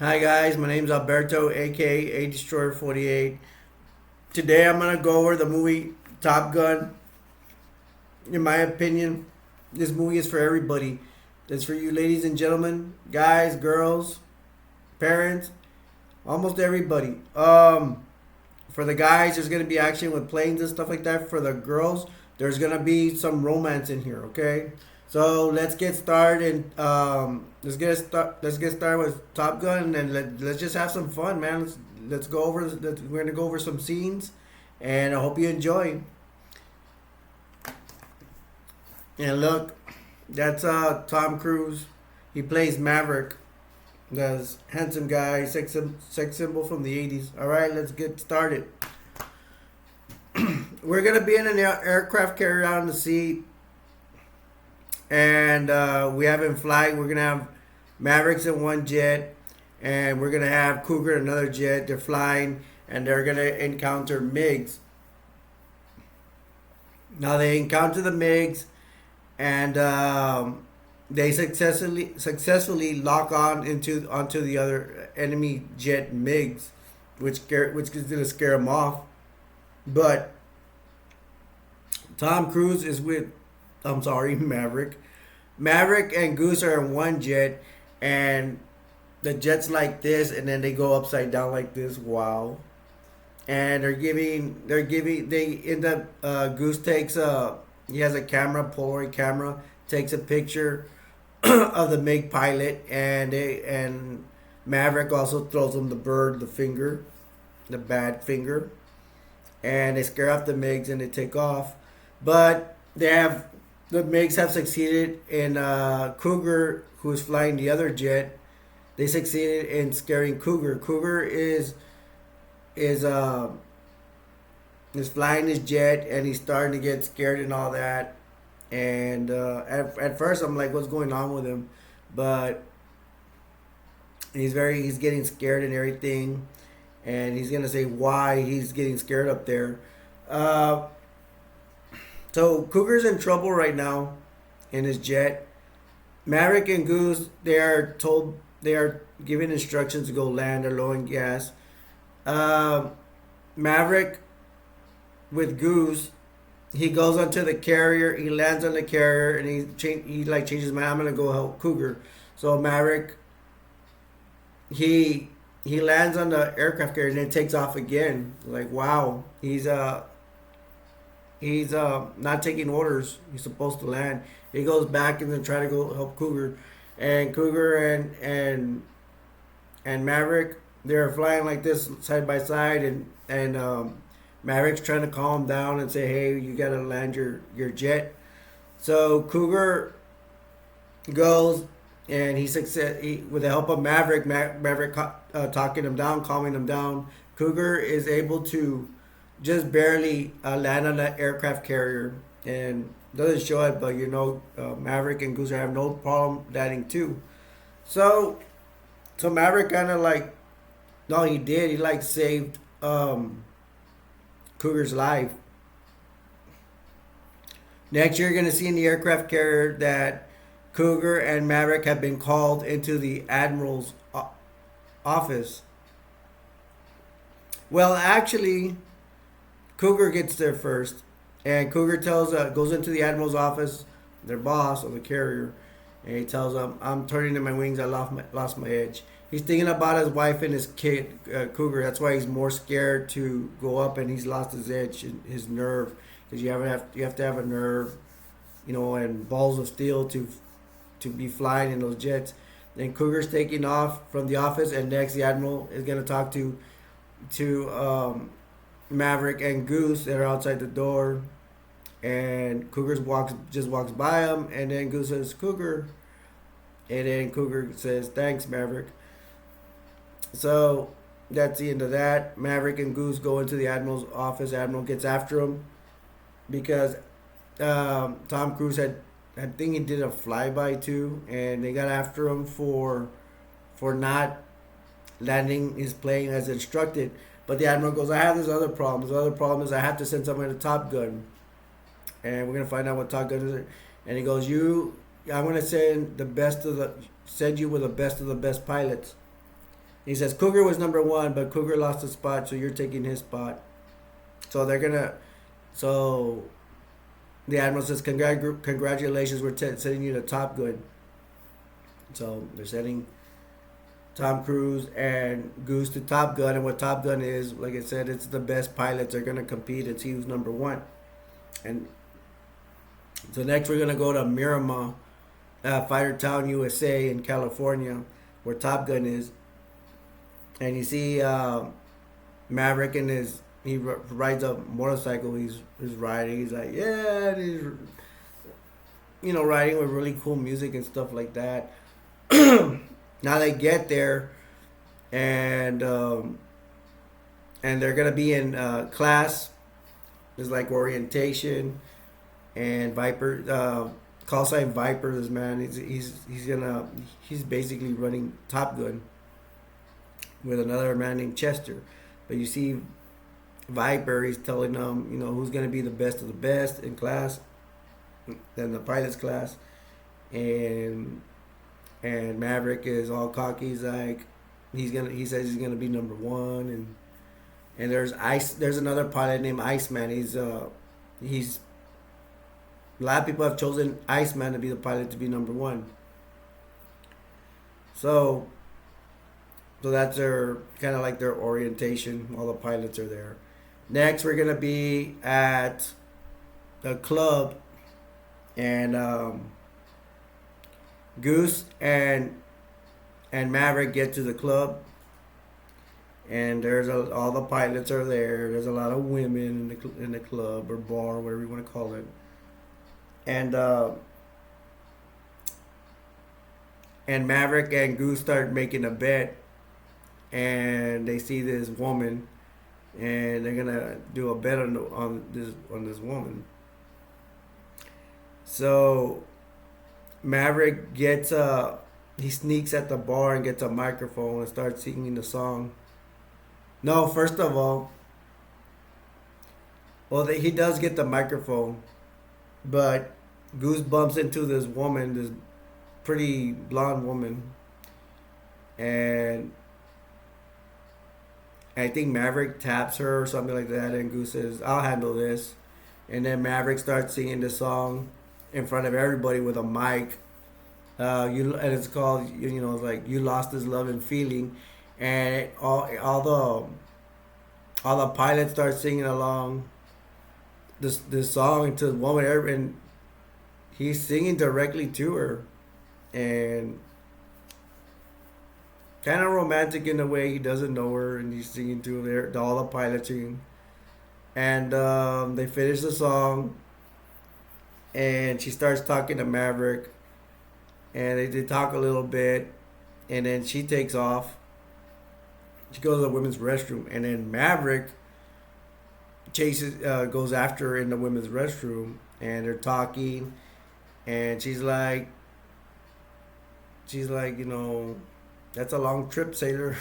Hi guys, my name's Alberto, aka Destroyer 48. Today I'm gonna go over the movie Top Gun. In my opinion, this movie is for everybody. It's for you, ladies and gentlemen, guys, girls, parents, almost everybody. For the guys, there's gonna be action with planes and stuff like that. For the girls, there's gonna be some romance in here. Okay, so let's get started. Let's get started with Top Gun, and let's just have some fun, man. Let's go over. We're gonna go over some scenes, and I hope you enjoy. And look, that's Tom Cruise. He plays Maverick. That's handsome guy, sex symbol from the 80s. All right, let's get started. We're gonna be in an aircraft carrier out in the sea, and we have in flight. We're gonna have Mavericks in one jet, and we're gonna have Cougar in another jet. They're flying, and they're gonna encounter MiGs. Now they encounter the MiGs, and they successfully lock on into onto the other enemy jet MiGs, which is gonna scare them off. But Tom Cruise is with, I'm sorry, Maverick. Maverick and Goose are in one jet, and the jet's like this, and then they go upside down like this. Wow. And they end up, Goose takes he has a camera, Polaroid camera, takes a picture of the MiG pilot, and Maverick also throws him the bird, the finger, the bad finger, and they scare off the MiGs and they take off. But the MiGs have succeeded in Cougar, who is flying the other jet. They succeeded in scaring Cougar. Cougar is is flying his jet, and he's starting to get scared and all that. And at first I'm like, what's going on with him? But he's getting scared and everything, and he's gonna say why he's getting scared up there. Uh, so Cougar's in trouble right now in his jet. Maverick and Goose, they are given instructions to go land. They're low in gas. Uh, Maverick with Goose, he goes onto the carrier. He lands on the carrier, and he like changes his mind. I'm gonna go help Cougar. So Maverick, he lands on the aircraft carrier and then takes off again. Like wow, he's not taking orders. He's supposed to land. He goes back and then try to go help Cougar, and Cougar and Maverick, they're flying like this side by side, and Maverick's trying to calm him down and say, hey, you gotta land your jet. So Cougar goes, and with the help of Maverick, talking him down, calming him down. Cougar is able to just barely land on that aircraft carrier, and doesn't show it, but Maverick and Goose have no problem landing too. So, so Maverick kind of like, no, he did. He like saved Cougar's life. Next, you're gonna see in the aircraft carrier that Cougar and Maverick have been called into the admiral's office. Well, actually, Cougar gets there first, and Cougar goes into the admiral's office, their boss of the carrier, and he tells them, "I'm turning in my wings. I lost my edge." He's thinking about his wife and his kid, Cougar. That's why he's more scared to go up, and he's lost his edge, his nerve, because you have to have a nerve, and balls of steel to be flying in those jets. Then Cougar's taking off from the office, and next the admiral is gonna talk to Maverick and Goose that are outside the door, and Cougar just walks by him, and then Goose says Cougar, and then Cougar says thanks Maverick. So that's the end of that. Maverick and Goose go into the admiral's office. Admiral gets after him because Tom Cruise I think he did a flyby too, and they got after him for not landing his plane as instructed. But the admiral goes, I have this other problem. The other problem is I have to send someone to Top Gun, and we're gonna find out what Top Gun is. And he goes, I'm gonna send you with the best of the best pilots. He says Cougar was number one, but Cougar lost a spot, so you're taking his spot. So they're gonna. So the admiral says, Congratulations, we're sending you to Top Gun." So they're sending Tom Cruise and Goose to Top Gun, and what Top Gun is, like I said, it's the best pilots. They're gonna compete and see who's number one. And so next we're gonna go to Miramar, Fighter Town, USA, in California, where Top Gun is. And you see Maverick and he rides a motorcycle. He's riding. He's like, yeah, and he's riding with really cool music and stuff like that. Now they get there, and they're gonna be in class. There's like orientation, and Viper, call sign Viper. This man, he's basically running Top Gun with another man named Chester. But you see Viper, he's telling them, who's gonna be the best of the best in class, then the pilot's class, and Maverick is all cocky. He's like, he says he's gonna be number one, and there's another pilot named Iceman. He's a lot of people have chosen Iceman to be the pilot to be number one. So that's their kind of like their orientation. All the pilots are there. Next, we're gonna be at the club, and Goose and Maverick get to the club, and there's all the pilots are there. There's a lot of women in the club or bar, whatever you want to call it, and Maverick and Goose start making a bet, and they see this woman, and they're gonna do a bet on this woman. So Maverick he sneaks at the bar and gets a microphone and starts singing the song. No, first of all, he does get the microphone, but Goose bumps into this woman, this pretty blonde woman, and I think Maverick taps her or something like that, and Goose says, "I'll handle this," and then Maverick starts singing the song in front of everybody with a mic. And it's called, it's like, "You Lost This Love and Feeling," and all the pilots start singing along this song to the woman, and he's singing directly to her, and kind of romantic in a way. He doesn't know her, and he's singing to her. All the pilots singing, and they finish the song, and she starts talking to Maverick, and they talk a little bit, and then she takes off. She goes to the women's restroom, and then Maverick goes after her in the women's restroom, and they're talking, and she's like, "That's a long trip, sailor."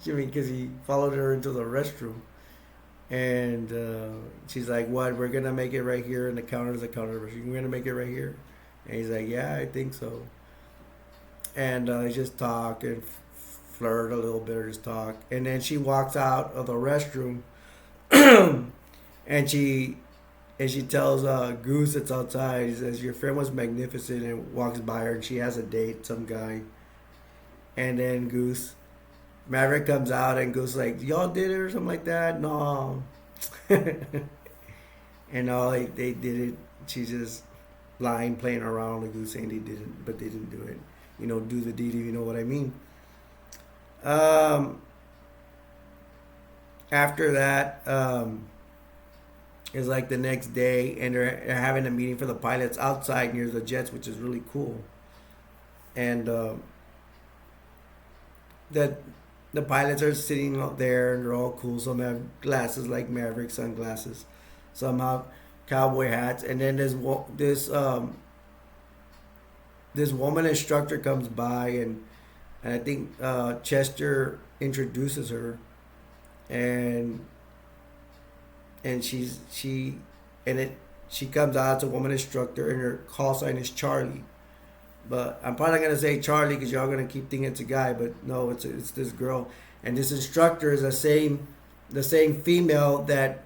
Because he followed her into the restroom, and she's like, "What? We're gonna make it right here in the counter. The counter. We're gonna make it right here." And he's like, "Yeah, I think so." And they just talk and flirt a little bit, or just talk. And then she walks out of the restroom, and she tells Goose that's outside. He says, "Your friend was magnificent," and walks by her, and she has a date, some guy. And then Maverick comes out, and Goose like, "Y'all did it," or something like that. No. And all they did it. She's just lying, playing around with Goose, saying they didn't, but they didn't do it. Do the deed, if you know what I mean. After that, is like the next day, and they're having a meeting for the pilots outside near the jets, which is really cool. And that the pilots are sitting out there, and they're all cool. Some have glasses like Maverick, sunglasses. Some have cowboy hats, and then this woman instructor comes by, and I think Chester introduces her, and she comes out as a woman instructor, and her call sign is Charlie. but I'm probably gonna say Charlie because y'all gonna keep thinking it's a guy, but no, it's this girl, and this instructor is the same female that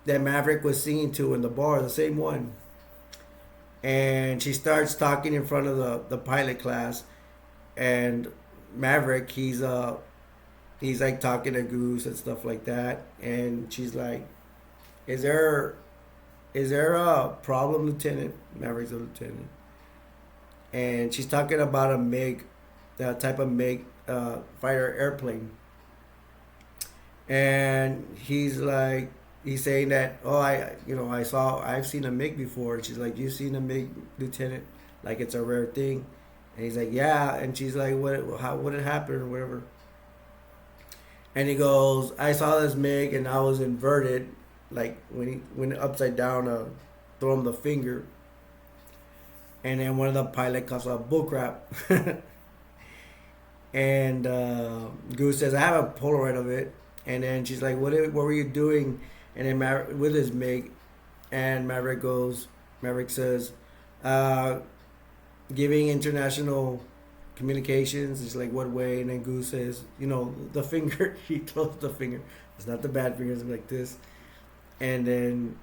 Maverick was singing to in the bar, the same one. And she starts talking in front of the pilot class, and Maverick, he's like talking to Goose and stuff like that, and she's like, "Is there a problem, Lieutenant?" Maverick's a lieutenant, and she's talking about a MiG, the type of MiG fighter airplane, and he's saying that, "Oh, I've seen a MiG before." And she's like, "You've seen a MiG, Lieutenant? Like it's a rare thing?" And he's like, "Yeah." And she's like, what did happen or whatever?" And he goes, "I saw this MiG and I was inverted, like when he went upside down to throw him the finger." And then one of the pilot calls out bullcrap. And Goose says, "I have a Polaroid of it." And then she's like, what were you doing?" And then with his MiG, and Maverick says, "Giving international communications." It's like, "What way?" And then Goose says, the finger. He throws the finger. It's not the bad fingers, like this. And then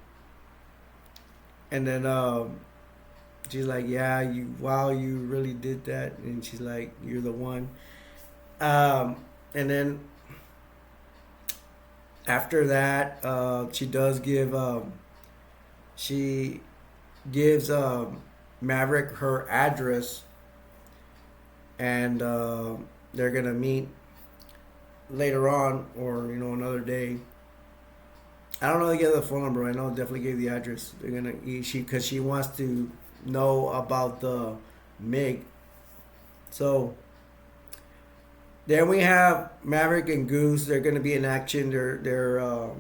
she's like, "Yeah, you really did that." And she's like, "You're the one." And then after that, she gives Maverick her address, and they're gonna meet later on, or another day. I don't know if they gave the phone number. I know definitely gave the address. They're gonna because she wants to know about the MiG. So then we have Maverick and Goose. They're gonna be in action. They're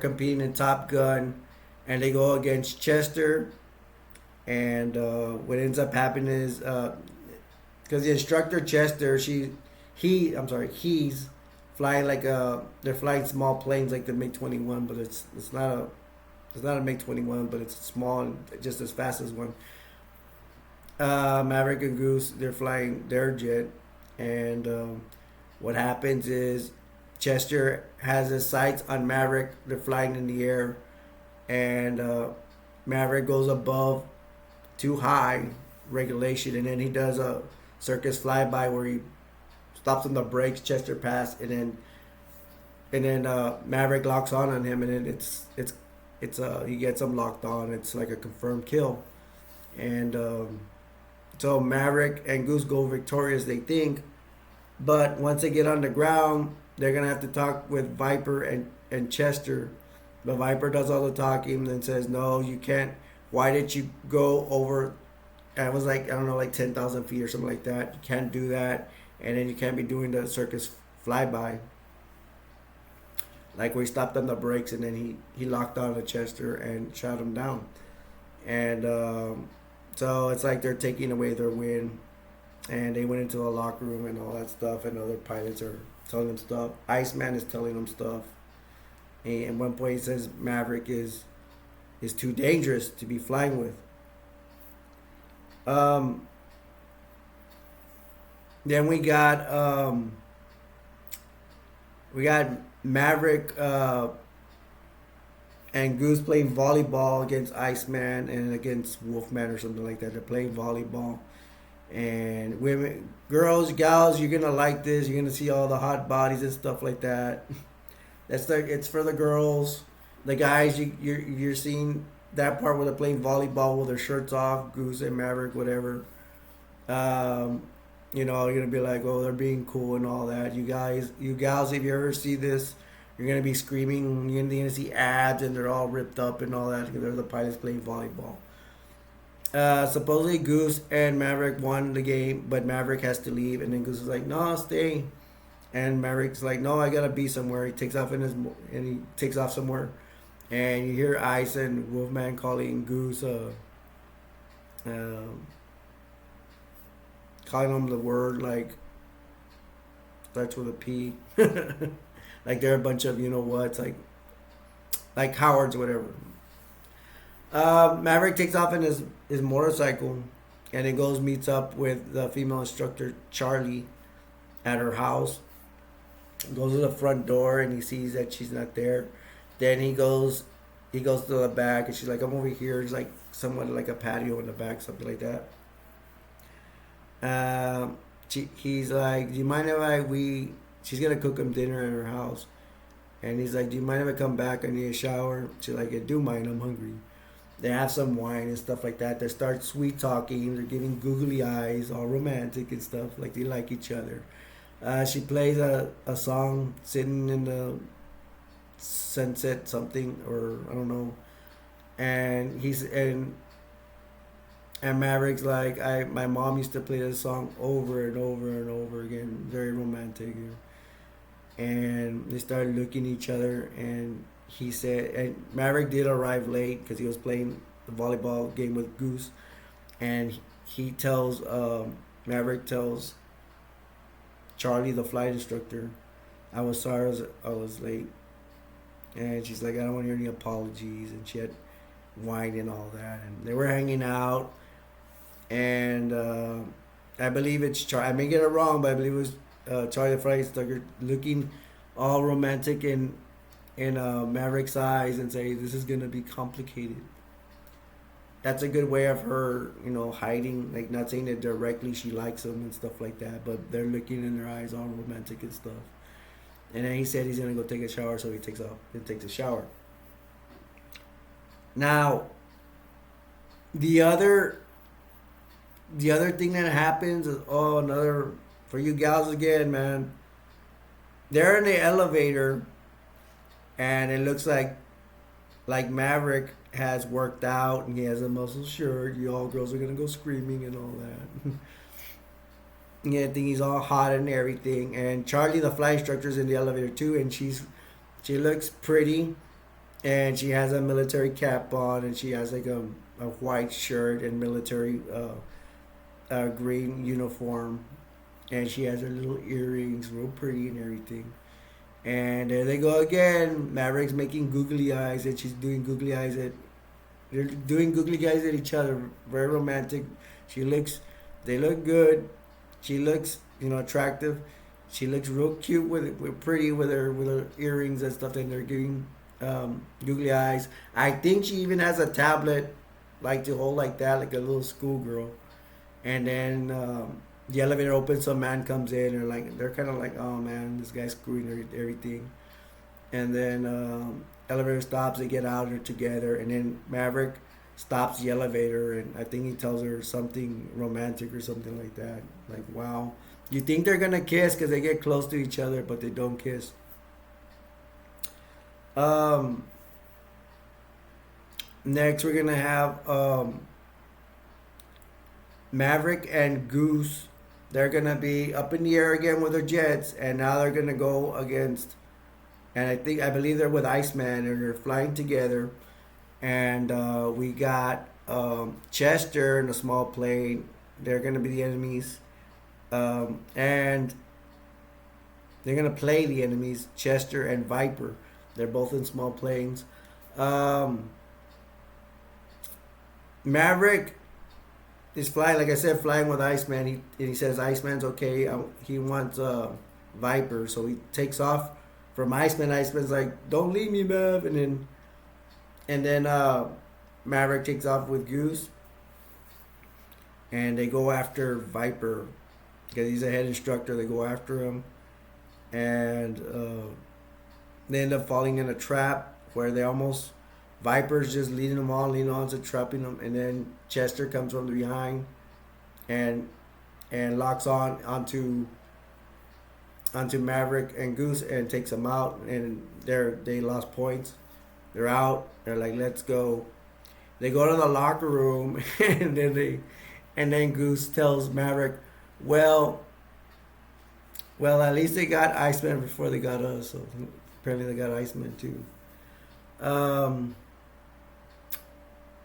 competing in Top Gun, and they go against Chester. And what ends up happening is because the instructor Chester, he's flying they're flying small planes like the MiG-21, but it's not a MiG-21, but it's small and just as fast as one. Maverick and Goose, they're flying their jet, and what happens is Chester has his sights on Maverick. They're flying in the air, and Maverick goes above too high regulation, and then he does a circus flyby where he stops on the brakes. Chester pass, and then Maverick locks on him, and then it's he gets him locked on. It's like a confirmed kill, and so Maverick and Goose go victorious, they think, but once they get on the ground, they're gonna have to talk with Viper and Chester. But Viper does all the talking and says, "No, you can't. Why did you go over?" And it was like, I don't know, like 10,000 feet or something like that. You can't do that, and then you can't be doing the circus flyby. Like where he stopped on the brakes, and then he locked on to Chester and shot him down. And so it's like they're taking away their win, and they went into the locker room and all that stuff, and other pilots are telling them stuff. Iceman is telling them stuff. And at one point he says Maverick is too dangerous to be flying with. Then we got Maverick and Goose playing volleyball against Iceman and against Wolfman or something like that. They're playing volleyball. And women, girls, gals, you're gonna like this. You're gonna see all the hot bodies and stuff like that. It's for the girls. The guys, you're seeing that part where they're playing volleyball with their shirts off, Goose and Maverick, whatever. You're gonna be like, "Oh, they're being cool and all that." You gals, if you ever see this, you're gonna be screaming. You're gonna see abs and they're all ripped up and all that because they're the pilots playing volleyball. Supposedly Goose and Maverick won the game, but Maverick has to leave, and then Goose is like, "No, stay." And Maverick's like, "No, I gotta be somewhere." He takes off somewhere, and you hear Ice and Wolfman calling Goose, calling him the word like starts with a P, like they're a bunch of what's like Howards or whatever. Maverick takes off in his motorcycle, and then goes meets up with the female instructor Charlie at her house. Goes to the front door and he sees that she's not there. Then he goes to the back and she's like, I'm over here. It's like somewhat like a patio in the back, something like that. He's like, do you mind if she's gonna cook him dinner at her house. And he's like, do you mind if I come back? I need a shower. She's like, I do mind, I'm hungry. They have some wine and stuff like that. They start sweet talking. They're giving googly eyes, all romantic and stuff, like they like each other. She plays a song sitting in the sunset something, or I don't know. And and Maverick's like, I my mom used to play this song over and over and over again, very romantic. And they started looking at each other, and he said, and Maverick did arrive late because he was playing the volleyball game with Goose, and he tells Maverick tells Charlie, the flight instructor, I was sorry I was late. And she's like, I don't want to hear any apologies. And she had wine and all that. And they were hanging out. And I believe it's Charlie. I may get it wrong, but I believe it was Charlie, the flight instructor, looking all romantic in Maverick's eyes and say, this is going to be complicated. That's a good way of her, hiding, like not saying it directly. She likes him and stuff like that, but they're looking in their eyes, all romantic and stuff. And then he said he's gonna go take a shower, so he takes a shower. Now, the other thing that happens is another for you gals again, man. They're in the elevator, and it looks like Maverick has worked out and he has a muscle shirt. You all girls are gonna go screaming and all that. Yeah, I think he's all hot and everything. And Charlie, the flight instructor, is in the elevator too, and she looks pretty, and she has a military cap on, and she has like a white shirt and military green uniform, and she has her little earrings, real pretty and everything. And there they go again. Maverick's making googly eyes, and she's doing googly eyes at. They're doing googly eyes at each other. Very romantic. They look good. She looks, attractive. She looks real cute with pretty with her earrings and stuff. And they're giving googly eyes. I think she even has a tablet, like to hold like that, like a little schoolgirl. And then the elevator opens. Some man comes in, and they're kind of like, oh man, this guy's screwing everything. And then elevator stops. They get out. They're together. And then Maverick stops the elevator, and I think he tells her something romantic or something like that. Like, wow. You think they're going to kiss because they get close to each other, but they don't kiss. Next, we're going to have Maverick and Goose. They're going to be up in the air again with their jets, and now they're going to go against, and I believe they're with Iceman, and they're flying together. And we got Chester in a small plane. They're going to be the enemies. And they're going to play the enemies, Chester and Viper. They're both in small planes. Maverick is flying, like I said, flying with Iceman. He says Iceman's okay. He wants Viper. So he takes off from Iceman. Iceman's like, don't leave me, Mav. And then Maverick takes off with Goose, and they go after Viper because he's a head instructor. They go after him, and they end up falling in a trap where Viper's just leading on to trapping them, and then Chester comes from behind and locks onto Maverick and Goose and takes them out, and they lost points. They're out. They're like, let's go. They go to the locker room, and then Goose tells Maverick, well, at least they got Iceman before they got us. So apparently they got Iceman too.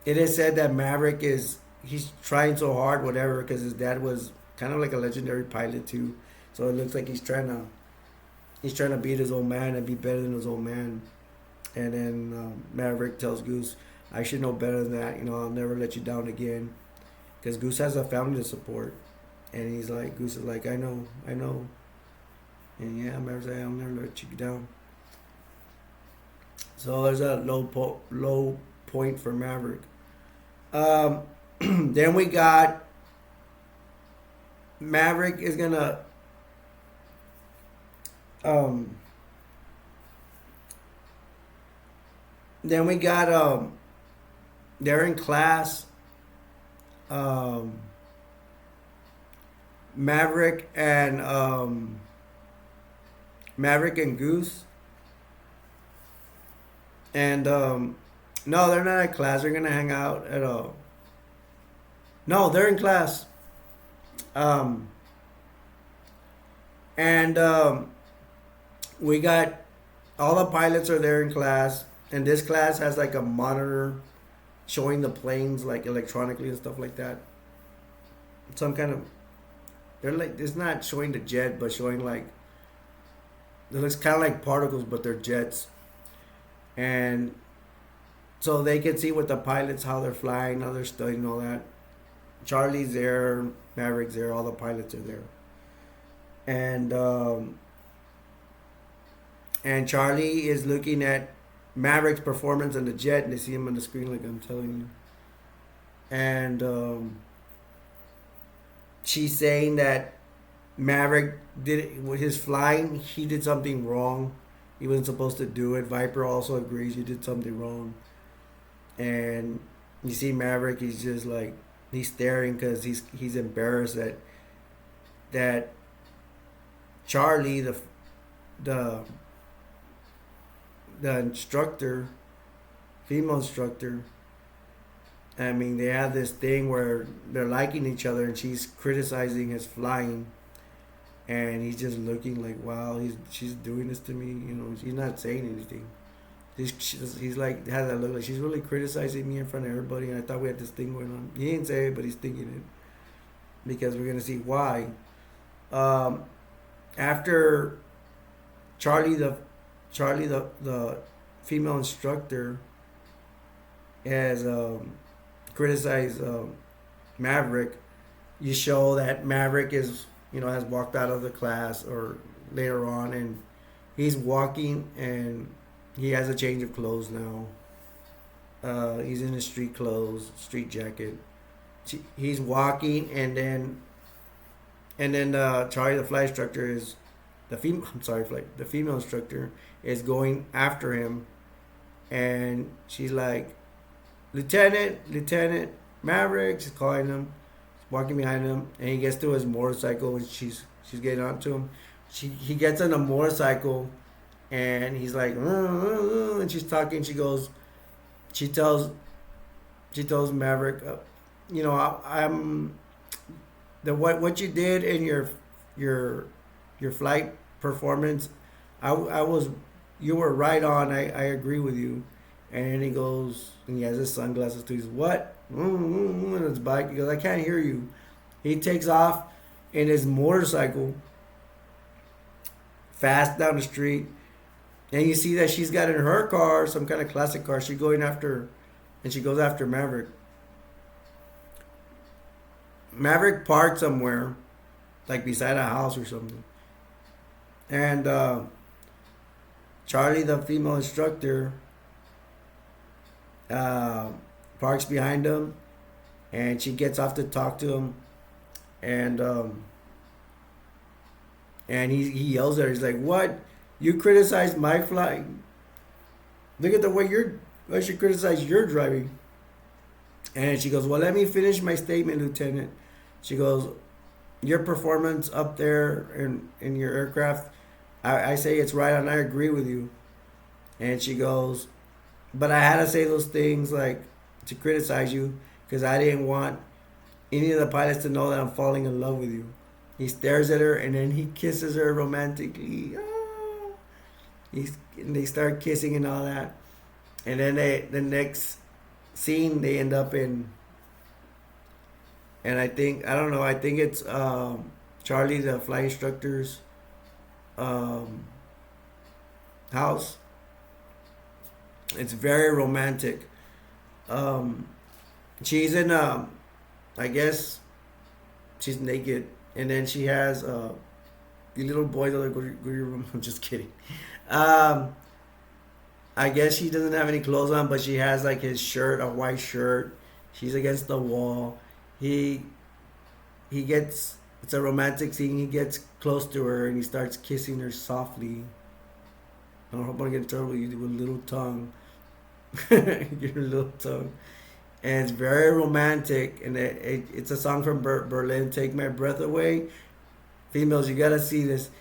It is said that Maverick he's trying so hard, whatever, because his dad was kind of like a legendary pilot too. So it looks like he's trying to beat his old man and be better than his old man. And then Maverick tells Goose, I should know better than that. I'll never let you down again. because Goose has a family to support, and he's like, Goose is like, I know, and yeah, Maverick's like, I'll never let you down. So there's a low point for Maverick. Um, then we got Maverick is gonna um. Then we got they're in class. Um, Maverick and Maverick and Goose, and no, they're not at class. They're gonna hang out at a. No, they're in class. Um, and we got all the pilots are there in class, and this class has like a monitor showing the planes like electronically and stuff like that. Some kind of they're like it's not showing the jet, but showing like it looks kind of like particles, but they're jets, and so they can see with the pilots how they're flying, how they're studying all that. Charlie's there, Maverick's there, all the pilots are there, and and Charlie is looking at Maverick's performance on the jet, and they see him on the screen, like I'm telling you. And she's saying that Maverick did with his flying, he did something wrong. He wasn't supposed to do it. Viper also agrees he did something wrong. And you see Maverick, he's just like he's staring because he's embarrassed that Charlie, the the instructor, female instructor. I mean, they have this thing where they're liking each other, and she's criticizing his flying, and he's just looking like, wow, she's doing this to me. You know, she's not saying anything. He's like has that look like she's really criticizing me in front of everybody, and I thought we had this thing going on. He didn't say it, but he's thinking it because we're gonna see why. Um, After Charlie, the female instructor has criticized Maverick. You show that Maverick is has walked out of the class or later on, and he's walking and he has a change of clothes now. He's in his street clothes, street jacket. He's walking, and then Charlie, the flight instructor, is the female. I'm sorry, flight. The female instructor is going after him, and she's like, Lieutenant Maverick. She's calling him, walking behind him, and he gets to his motorcycle, and she's getting onto him. He gets on a motorcycle, and he's like, and she's talking. She tells Maverick, I'm the what you did in your flight performance. I was you were right on. I agree with you. And he goes, and he has his sunglasses too. He's what? And his bike. He goes, I can't hear you. He takes off in his motorcycle, fast down the street. And you see that she's got in her car, some kind of classic car. She's going after, and she goes after Maverick. Maverick parked somewhere, like beside a house or something. And Charlie, the female instructor, uh, parks behind him, and she gets off to talk to him, and he yells at her. He's like, "What? You criticize my flying? Look at the way I should criticize your driving." And she goes, "Well, let me finish my statement, Lieutenant." She goes, "Your performance up there in your aircraft, I say it's right, and I agree with you." And she goes, "But I had to say those things like to criticize you because I didn't want any of the pilots to know that I'm falling in love with you." He stares at her, and then he kisses her romantically. Ah. And they start kissing and all that. And then the next scene they end up in, and I don't know, I think it's Charlie, the flight instructor's um, house. It's very romantic. Um, she's in I guess she's naked, and then she has the little boy that like, go to your room. I'm just kidding. Um, I guess she doesn't have any clothes on, but she has like his shirt, a white shirt. She's against the wall. He he gets it's a romantic scene. He gets close to her and he starts kissing her softly. I don't hope I get in trouble with you with a little tongue. Your little tongue. And it's very romantic. And it's a song from Berlin, "Take My Breath Away." Females, you gotta see this.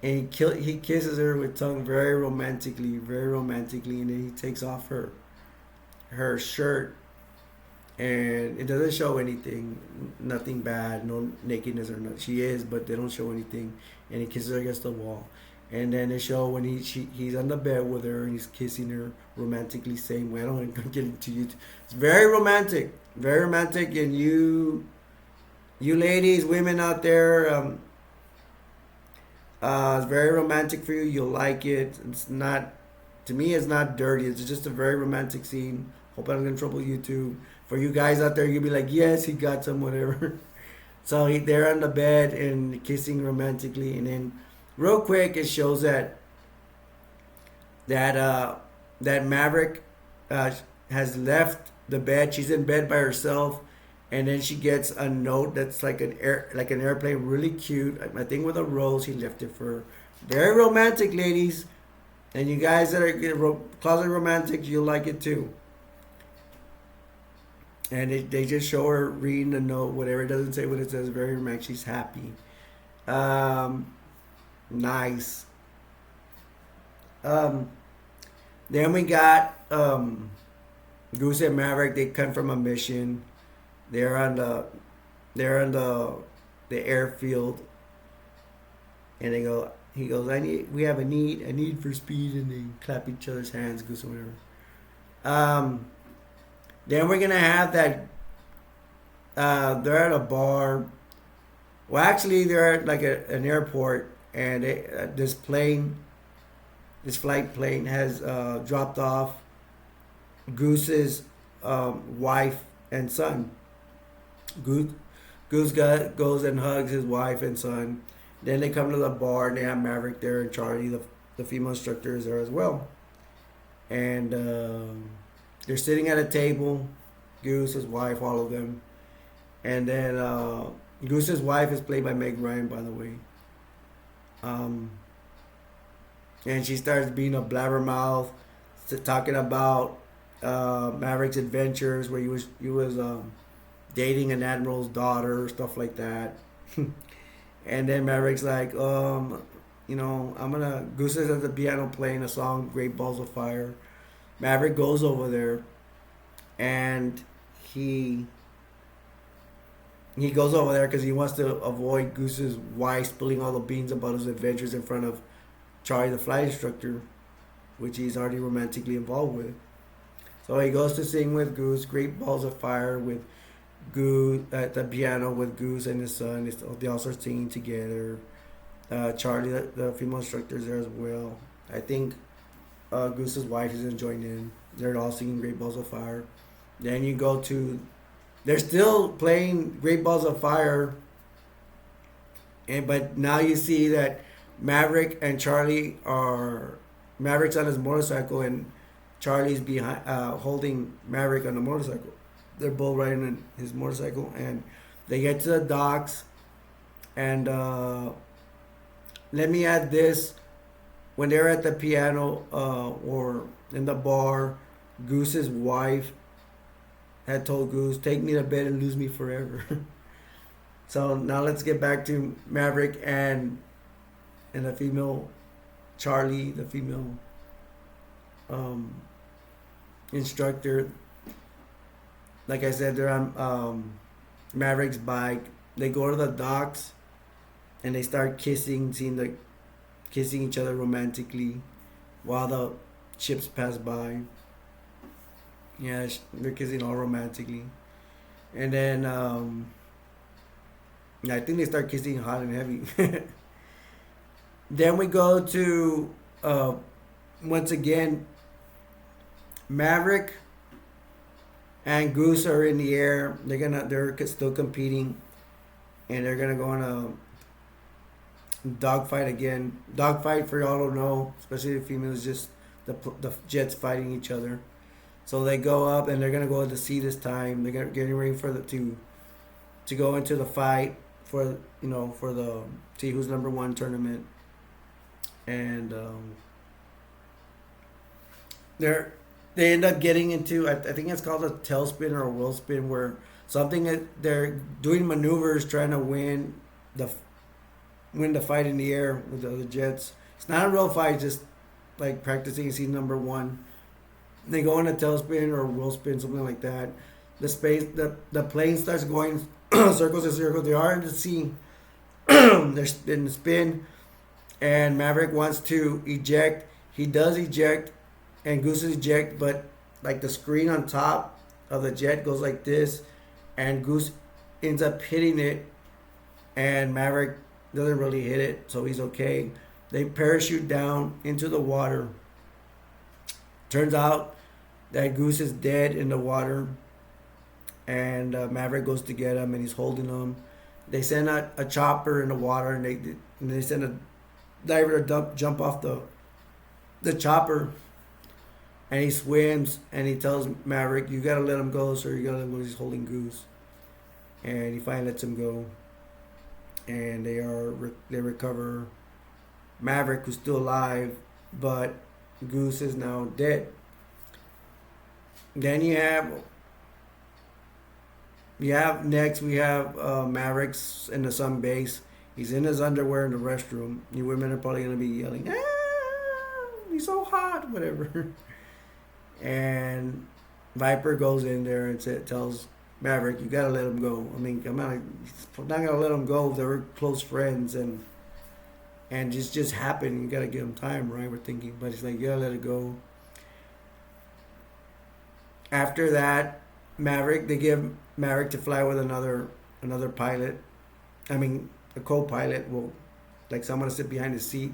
And he kisses her with tongue very romantically, and then he takes off her shirt, and it doesn't show anything, nothing bad, no nakedness or not. She is, but they don't show anything, and he kisses her against the wall, and then they show when he's on the bed with her and he's kissing her romantically, same way. I don't want to get into you. It's very romantic, and you ladies, women out there. It's very romantic for you. You'll like it. It's not, to me, it's not dirty. It's just a very romantic scene. Hope I don't get in trouble with YouTube. For you guys out there, you'll be like, yes, he got some, whatever. So they're on the bed and kissing romantically, and then real quick, it shows that Maverick has left the bed. She's in bed by herself, and then she gets a note that's like an airplane, really cute. I think with a rose. He left it for her. Very romantic, ladies, and you guys that are closet romantics, you'll like it too. And they just show her reading the note, whatever. It doesn't say what it says. Very romantic. She's happy. Um, nice. Um, then we got Goose and Maverick. They come from a mission. They're on the they're on the airfield, and they go. He goes, "I need. We have a need for speed," and they clap each other's hands, Goose or whatever. Um, then we're gonna have that. They're at a bar. Well, actually, they're at like an airport, and this flight plane has dropped off Goose's wife and son. Goose, goes and hugs his wife and son. Then they come to the bar and they have Maverick there and Charlie, the female instructor, is there as well. And they're sitting at a table. Goose, his wife, all of them. And then Goose's wife is played by Meg Ryan, by the way. Um, and she starts being a blabbermouth, talking about Maverick's adventures, where he was dating an admiral's daughter, stuff like that. And then Maverick's like, I'm gonna. Goose is at the piano playing a song, "Great Balls of Fire." Maverick goes over there, and he he goes over there because he wants to avoid Goose's wife spilling all the beans about his adventures in front of Charlie, the flight instructor, which he's already romantically involved with. So he goes to sing with Goose, "Great Balls of Fire," with Goose at the piano with Goose and his son. They all start singing together. Charlie, the female instructor, is there as well. I think Goose's wife is enjoying in. They're all singing "Great Balls of Fire." Then you go to, they're still playing "Great Balls of Fire," and but now you see that Maverick and Charlie are Maverick's on his motorcycle and Charlie's behind, holding Maverick on the motorcycle. They're both riding on his motorcycle, and they get to the docks. And let me add this: when they're at the piano or in the bar, Goose's wife had told Goose, "Take me to bed and lose me forever." So now let's get back to Maverick and the female Charlie, the female um, instructor. Like I said, they're on Maverick's bike. They go to the docks and they start kissing each other romantically while the ships pass by. Yeah, they're kissing all romantically, and then yeah, I think they start kissing hot and heavy. Then we go to once again Maverick and Goose are in the air. They're still competing, and they're gonna go on a dogfight again. Dogfight, for y'all don't know, especially the females, just the jets fighting each other. So they go up and they're gonna go to sea this time. They're getting ready for the to go into the fight for for the see who's number one tournament, and they're they end up getting into I think it's called a tailspin or a wheel spin where something that they're doing maneuvers trying to the win the fight in the air with the other jets. It's not a real fight, just like practicing scene number one. They go in a tailspin or a wheel spin, something like that. The plane starts going circles and circles. They are in the sea. They're in the spin, and Maverick wants to eject. He does eject, and Goose eject, but like the screen on top of the jet goes like this, and Goose ends up hitting it, and Maverick doesn't really hit it, so he's okay. They parachute down into the water. Turns out that Goose is dead in the water, and Maverick goes to get him, and he's holding him. They send a chopper in the water, and they send a diver to jump off the chopper, and he swims, and he tells Maverick, "You gotta let him go, sir. You gotta let him go. He's holding Goose," and he finally lets him go, and they recover Maverick, who's still alive, but Goose is now dead. Then next we have Maverick's in the sun base. He's in his underwear in the restroom. You women are probably gonna be yelling, "Ah, he's so hot," whatever. And Viper goes in there and tells Maverick, "You gotta let him go. I mean, I'm not gonna let him go. They were close friends, and just happened. You gotta give him time, right?" We're thinking, but he's like, "You gotta let it go." After that, they give Maverick to fly with another pilot. I mean, a co-pilot will, like someone to sit behind the seat.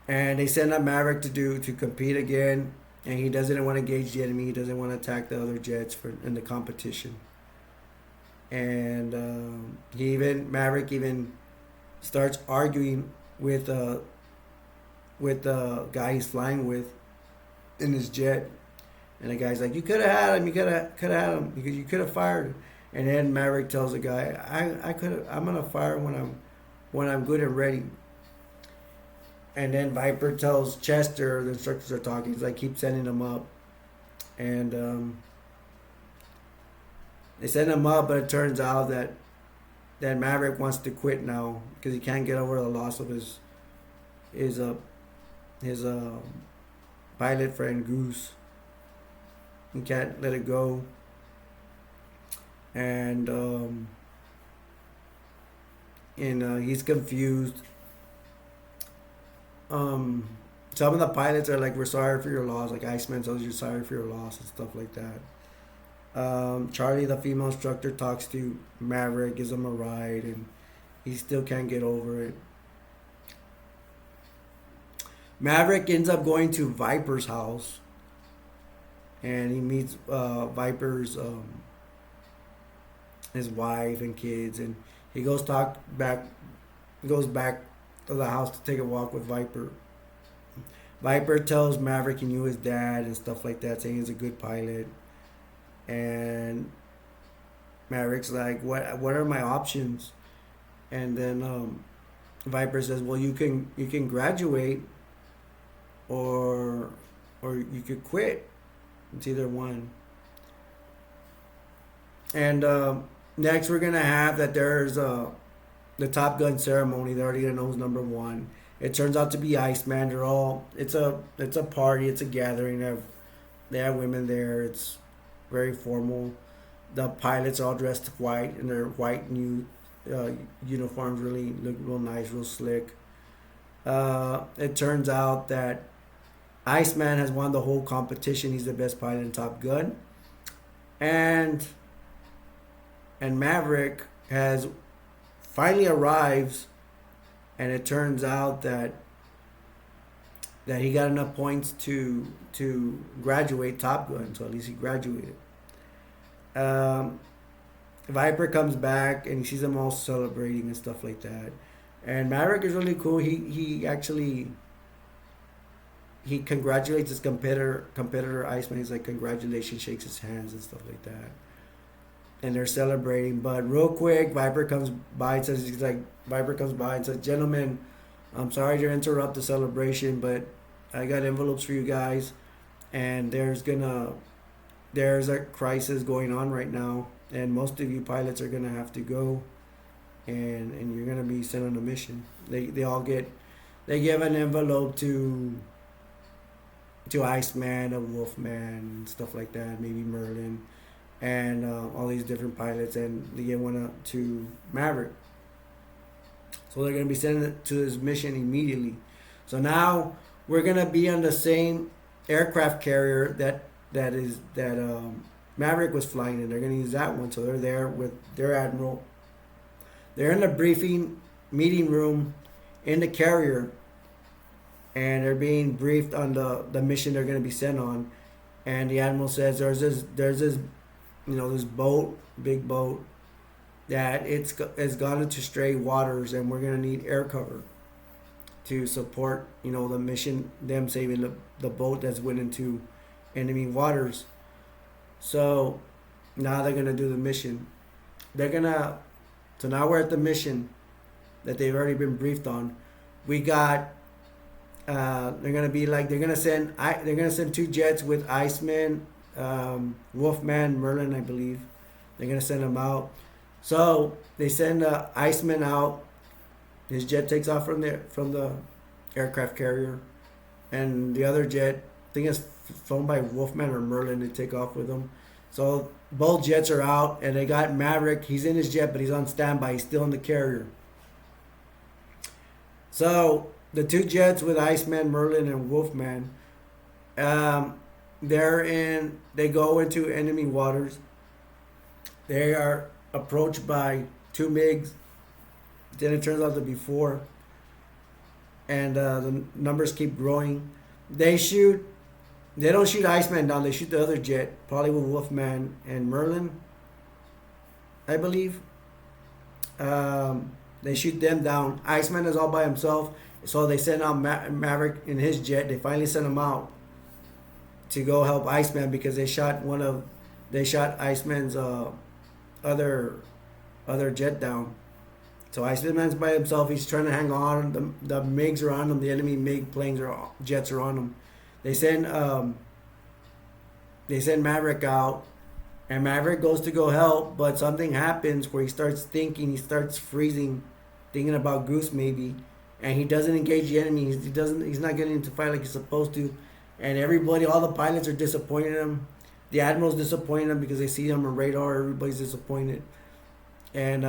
And they send up Maverick to compete again, and he doesn't want to engage the enemy. He doesn't want to attack the other jets in the competition. And Maverick even starts arguing with the guy he's flying with in his jet, and the guy's like, "You could have had him. You could have had him because you could have fired him." And then Maverick tells the guy, I'm gonna fire when I'm good and ready." And then Viper tells Chester, the instructors are talking, he's like, "Keep sending them up," and they send him up, but it turns out that Maverick wants to quit now because he can't get over the loss of his pilot friend Goose. He can't let it go, and he's confused. Some of the pilots are like, "We're sorry for your loss." Like Iceman tells you, "Sorry for your loss," and stuff like that. Charlie, the female instructor, talks to Maverick, gives him a ride, and he still can't get over it. Maverick ends up going to Viper's house, and he meets Viper's his wife and kids, and he goes back to the house to take a walk with Viper. Viper tells Maverick he knew his dad and stuff like that, saying he's a good pilot. And Maverick's like, "What are my options?" And then Viper says, "Well, you can graduate, or you could quit. It's either one." And next we're gonna have that there's the Top Gun ceremony. They're already gonna know who's number one. It turns out to be Iceman. It's a party. It's a gathering. They have women there. It's very formal. The pilots are all dressed white in their white new uniforms. Really look real nice, real slick. It turns out that Iceman has won the whole competition. He's the best pilot in Top Gun, and Maverick has finally arrives, and it turns out that that he got enough points to graduate Top Gun, so at least he graduated. Um, Viper comes back and he sees them all celebrating and stuff like that. And Maverick is really cool. He actually he congratulates his competitor Iceman. He's like, congratulations, shakes his hands and stuff like that. And they're celebrating. But real quick, Viper comes by and says, gentlemen, I'm sorry to interrupt the celebration, but I got envelopes for you guys, and there's a crisis going on right now, and most of you pilots are gonna have to go, and you're gonna be sent on a mission. They give an envelope to Iceman, a Wolfman, stuff like that, maybe Merlin, and all these different pilots, and they give one to Maverick. So they're gonna be sending it to his mission immediately. So now we're gonna be on the same aircraft carrier that Maverick was flying in. They're gonna use that one. So they're there with their admiral. They're in the briefing meeting room in the carrier, and they're being briefed on the mission they're gonna be sent on. And the admiral says there's this this boat, big boat, that it's gone into stray waters, and we're gonna need air cover to support the mission, them saving the boat that's went into enemy waters. So now they're gonna do the mission. So now we're at the mission that they've already been briefed on. We got they're gonna send two jets with Iceman, Wolfman, Merlin, I believe. They're gonna send them out. So they send Iceman out. His jet takes off from the aircraft carrier, and the other jet, I think it's flown by Wolfman or Merlin, they take off with him. So both jets are out, and they got Maverick. He's in his jet, but he's on standby. He's still in the carrier. So the two jets with Iceman, Merlin, and Wolfman, they go into enemy waters. They are approached by two MiGs. Then it turns out to be four, and the numbers keep growing. They don't shoot Iceman down. They shoot the other jet, probably with Wolfman and Merlin, I believe. They shoot them down. Iceman is all by himself, so they send out Maverick in his jet. They finally send him out to go help Iceman because they shot Iceman's other jet down. So Iceman's by himself. He's trying to hang on. The MiGs are on him. The enemy MiG planes or jets are on him. They send Maverick out, and Maverick goes to go help, but something happens where he starts thinking. He starts freezing, thinking about Goose maybe, and he doesn't engage the enemy. He's not getting into fight like he's supposed to, and all the pilots are disappointed in him. The admiral's disappointed in him because they see him on radar. Everybody's disappointed, and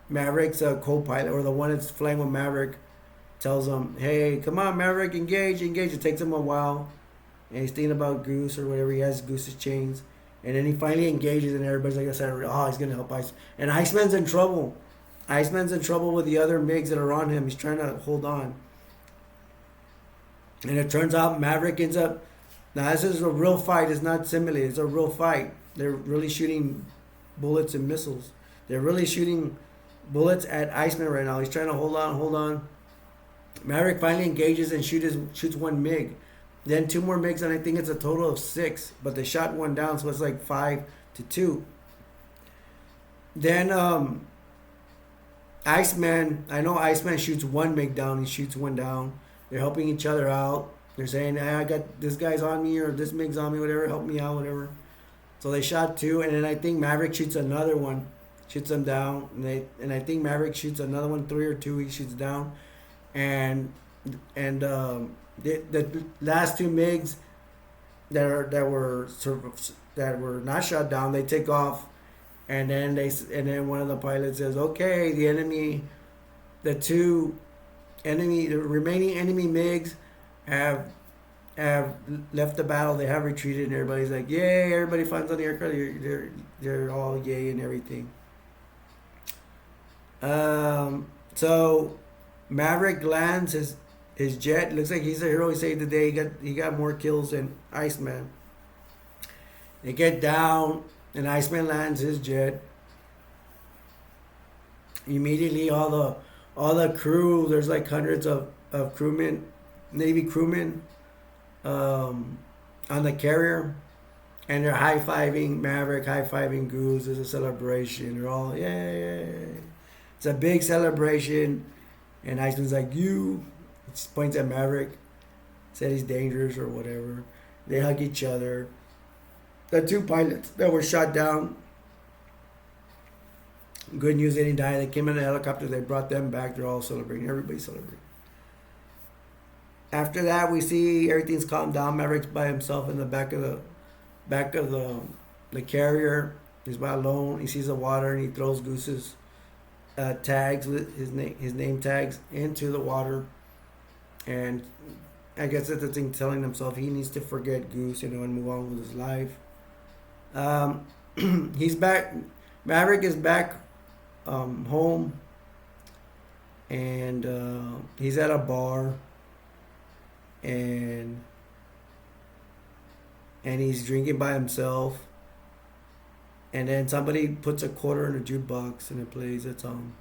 Maverick's co-pilot, or the one that's flying with Maverick, tells him, "Hey, come on, Maverick, engage." It takes him a while, and he's thinking about Goose or whatever. He has Goose's chains, and then he finally engages, and everybody's like, "I said, oh, he's gonna help Iceman." And Iceman's in trouble. Iceman's in trouble with the other MiGs that are on him. He's trying to hold on, and it turns out Maverick ends up. Now this is a real fight. It's not simulated. It's a real fight. They're really shooting bullets and missiles. They're really shooting bullets at Iceman right now. He's trying to hold on. Maverick finally engages and shoots one MiG. Then two more MiGs, and I think it's a total of 6. But they shot one down, so it's like 5-2. Then Iceman shoots one MiG down. He shoots one down. They're helping each other out. They're saying, "Hey, I got this guy's on me, or this MiG's on me, whatever. Help me out, whatever." So they shot 2, and then I think Maverick shoots another one. Shoots them down, and I think Maverick shoots another one, 3 or 2. He shoots down, and the last 2 MiGs that were not shot down, they take off, and then one of the pilots says, "Okay, the remaining enemy MiGs have left the battle. They have retreated," and everybody's like, "Yay!" Everybody finds on the aircraft. They're all yay and everything. So Maverick lands his jet. Looks like he's a hero. He saved the day. He got more kills than Iceman. They get down, and Iceman lands his jet. Immediately, all the crew. There's like hundreds of crewmen, Navy crewmen, on the carrier, and they're high fiving Maverick, high fiving Goose. There's a celebration. They're all yay! It's a big celebration, and Iceman's like you. He just points at Maverick, said he's dangerous or whatever. They hug each other. The two pilots that were shot down. Good news, they didn't die. They came in a helicopter. They brought them back. They're all celebrating. Everybody's celebrating. After that, we see everything's calmed down. Maverick's by himself in the back of the carrier. He's by alone. He sees the water and he throws Goose's tags with his name tags into the water, and I guess that's the thing, telling himself he needs to forget Goose, and move on with his life. He's back. Maverick is back home, and he's at a bar, and he's drinking by himself. And then somebody puts a quarter in a jukebox and it plays that song.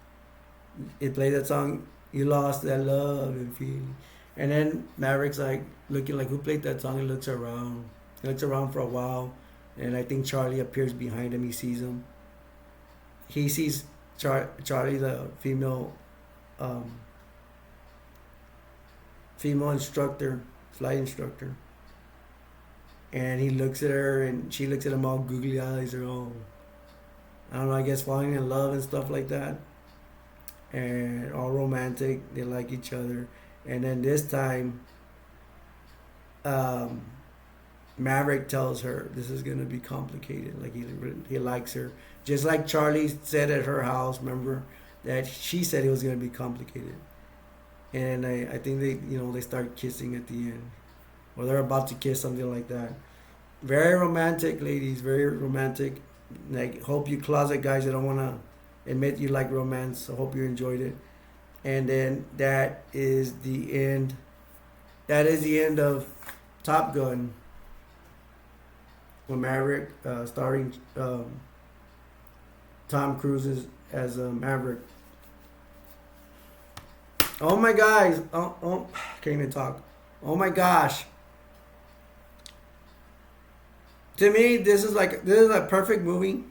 You lost that love and feeling. And then Maverick's like looking like, who played that song? He looks around. He looks around for a while. And I think Charlie appears behind him. He sees him. He sees Charlie, the female instructor, flight instructor. And he looks at her, and she looks at him, all googly eyes, or all, I don't know, I guess falling in love and stuff like that. And all romantic, they like each other. And then this time, Maverick tells her this is gonna be complicated. Like he likes her, just like Charlie said at her house. Remember that she said it was gonna be complicated. And I think they start kissing at the end. Or they're about to kiss, something like that. Very romantic, ladies. Very romantic. Like, hope you closet guys that don't want to admit you like romance. I hope you enjoyed it. And then that is the end. That is the end of Top Gun. With Maverick, starring Tom Cruise as Maverick. Oh my guys! Oh, can't even talk. Oh my gosh! To me, this is a perfect movie.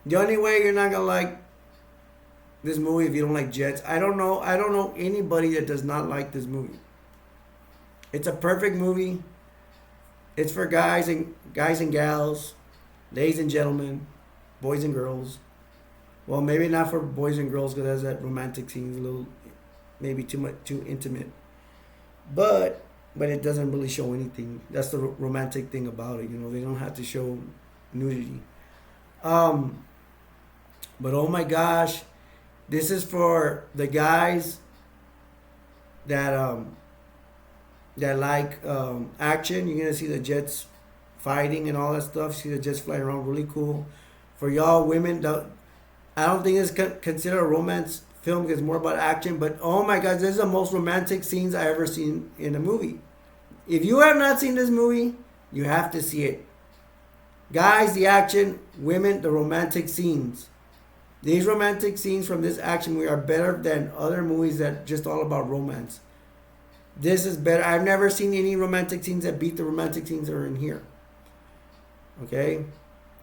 The only way you're not gonna like this movie if you don't like jets. I don't know anybody that does not like this movie. It's a perfect movie. It's for guys and gals, ladies and gentlemen, boys and girls. Well, maybe not for boys and girls because it has that romantic scene, a little, maybe too intimate. But it doesn't really show anything. That's the romantic thing about it. They don't have to show nudity. But oh my gosh, this is for the guys that like action. You're gonna see the jets fighting and all that stuff. See the jets flying around, really cool. For y'all women, I don't think it's considered a romance film because it's more about action. But oh my God, this is the most romantic scenes I ever seen in a movie. If you have not seen this movie, you have to see it. Guys, the action. Women, the romantic scenes. These romantic scenes from this action movie are better than other movies that just all about romance. This is better. I've never seen any romantic scenes that beat the romantic scenes that are in here. Okay?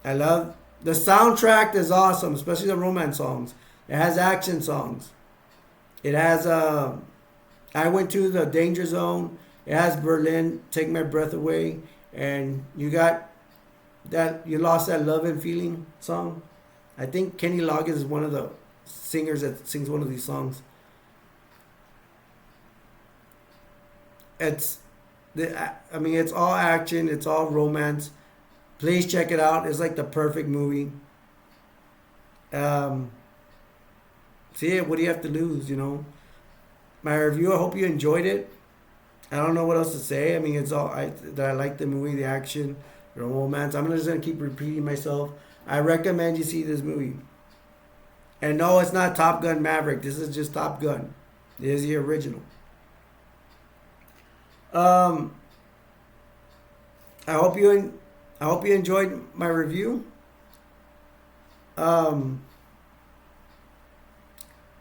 I love the soundtrack is awesome, especially the romance songs. It has action songs. It has I Went to the Danger Zone. It has Berlin, Take My Breath Away, and you got that You Lost That Love and Feeling song. I think Kenny Loggins is one of the singers that sings one of these songs. It's all action, it's all romance. Please check it out. It's like the perfect movie. See it. What do you have to lose? My review. I hope you enjoyed it. I don't know what else to say. It's all that I like the movie, the action, the romance. I'm just gonna keep repeating myself. I recommend you see this movie. And no, it's not Top Gun Maverick. This is just Top Gun. It is the original. Um, I hope I hope you enjoyed my review. Um,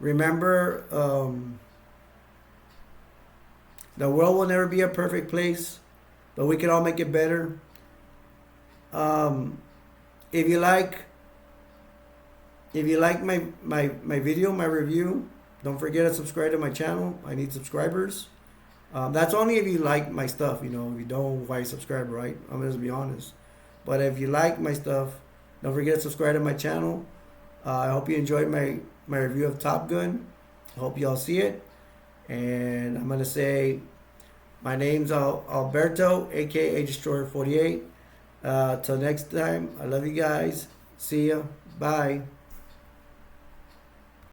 remember, the world will never be a perfect place, but we can all make it better. Um, if you like, if you like my video, my review, don't forget to subscribe to my channel. I need subscribers. That's only if you like my stuff. You know, if you don't, why subscribe, right? I'm gonna just be honest. But if you like my stuff, don't forget to subscribe to my channel. I hope you enjoyed my review of Top Gun. I hope you all see it. And I'm gonna say my name's Alberto, aka Destroyer 48. Till next time, I love you guys. See ya. Bye.